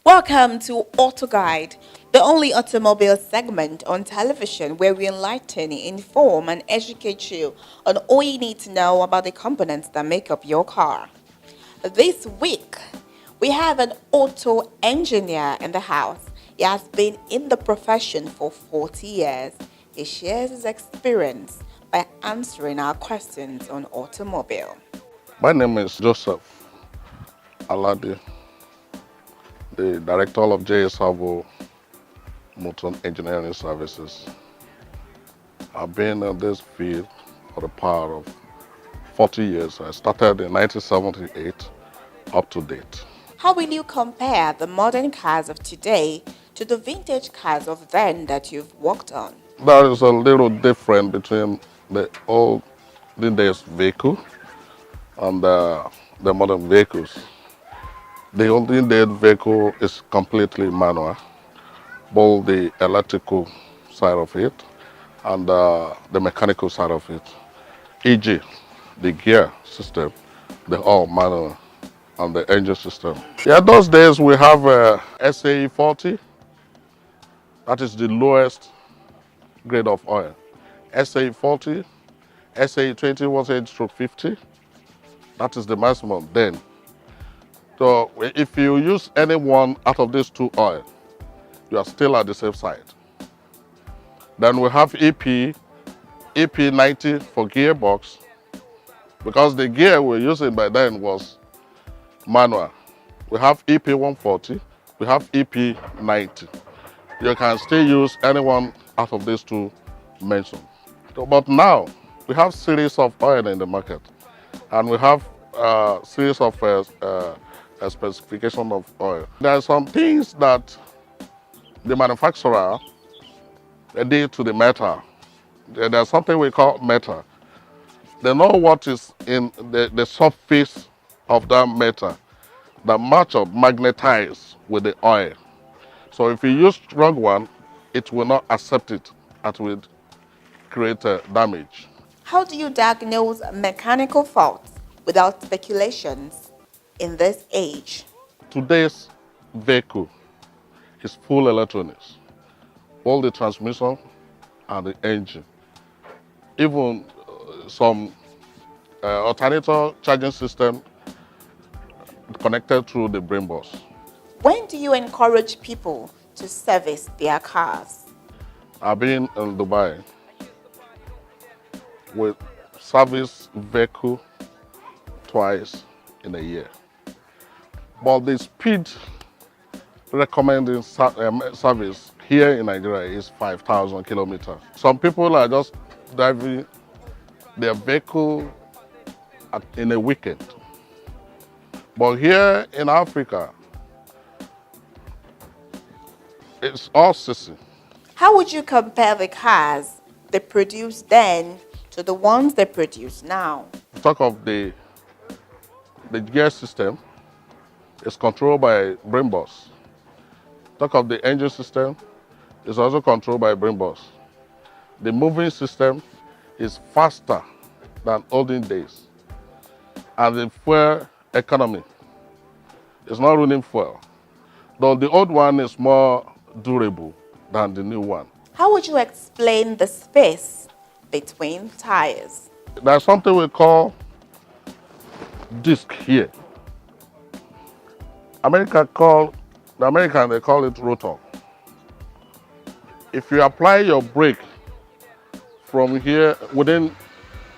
Welcome to Auto Guide, the only automobile segment on television where we enlighten, inform, and educate you on all you need to know about the components that make up your car. This week, we have an auto engineer in the house. He has been in the profession for 40 years. He shares his experience by answering our questions on automobile. My name is Joseph Alade, the Director of JSF Motor Engineering Services. I've been in this field for the power of 40 years. I started in 1978 up to date. How will you compare the modern cars of today to the vintage cars of then that you've worked on? There is a little difference between the olden days vehicle and the modern vehicles. The olden days vehicle is completely manual, both the electrical side of it and the mechanical side of it, e.g. the gear system, the all manual, and the engine system. Yeah, those days we have SAE 40, that is the lowest grade of oil. SAE 40, SAE 20 was 8/50, that is the maximum then. So if you use any one out of these two oil, you are still at the safe side. Then we have EP 90 for gearbox, because the gear we're using by then was manual. We have EP 140, we have EP 90. You can still use any one out of these two mentioned. But now, we have series of oil in the market, and we have a series of a specification of oil. There are some things that the manufacturer did to the metal. There's something we call metal. They know what is in the surface of that metal that match up, magnetize with the oil. So if you use strong one, it will not accept it and will create damage. How do you diagnose mechanical faults without speculations in this age? Today's vehicle is full electronics. All the transmission and the engine. Even some alternator charging system connected through the brain bus. When do you encourage people to service their cars? I've been in Dubai with service vehicle twice in a year. But the speed recommended service here in Nigeria is 5,000 kilometers. Some people are just driving their vehicle in a weekend. But here in Africa, it's all season. How would you compare the cars they produced then to the ones they produce now? Talk of the gear system is controlled by brain bus. Talk of the engine system is also controlled by brain bus. The moving system is faster than olden days. And the fuel economy is not running fuel. Though the old one is more durable than the new one. How would you explain the space between tires? There's something we call disc here. The American, they call it rotor. If you apply your brake from here within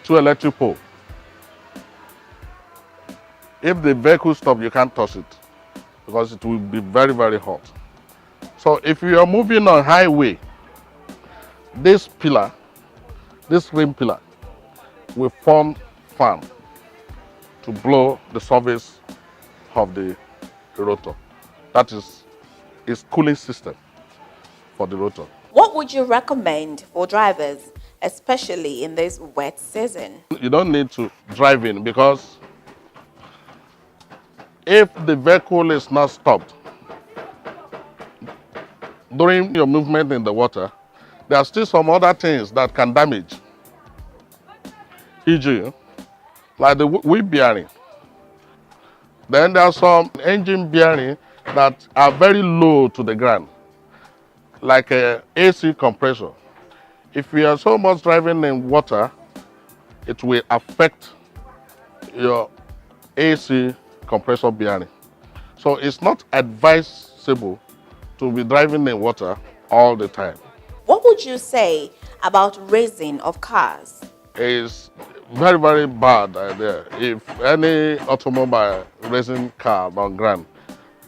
two electric poles, if the vehicle stops, you can't touch it because it will be very, very hot. So if you are moving on highway, this pillar, this rim pillar, will form fan to blow the surface of the rotor. That is its cooling system for the rotor. What would you recommend for drivers, especially in this wet season? You don't need to drive in, because if the vehicle is not stopped during your movement in the water, there are still some other things that can damage. E.g., like the wheel bearing. Then there are some engine bearing that are very low to the ground, like a AC compressor. If you are so much driving in water, it will affect your AC compressor bearing. So it's not advisable to be driving in water all the time. What would you say about racing of cars? It's very, very bad idea. If any automobile racing car on ground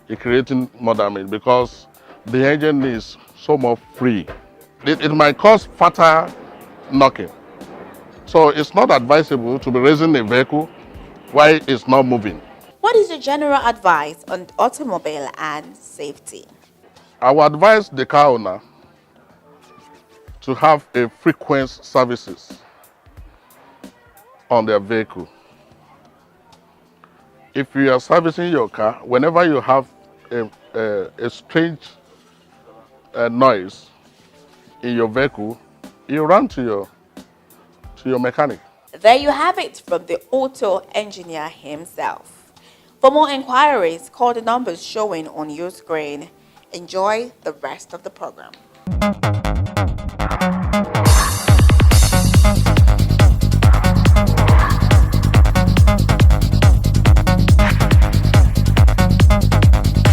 is creating more damage because the engine is so much free. It might cause fatal knocking. So it's not advisable to be racing a vehicle while it's not moving. What is your general advice on automobile and safety? I would advise the car owner to have a frequent services on their vehicle. If you are servicing your car, whenever you have a strange noise in your vehicle, you run to your mechanic. There you have it from the auto engineer himself. For more inquiries, call the numbers showing on your screen. Enjoy the rest of the program.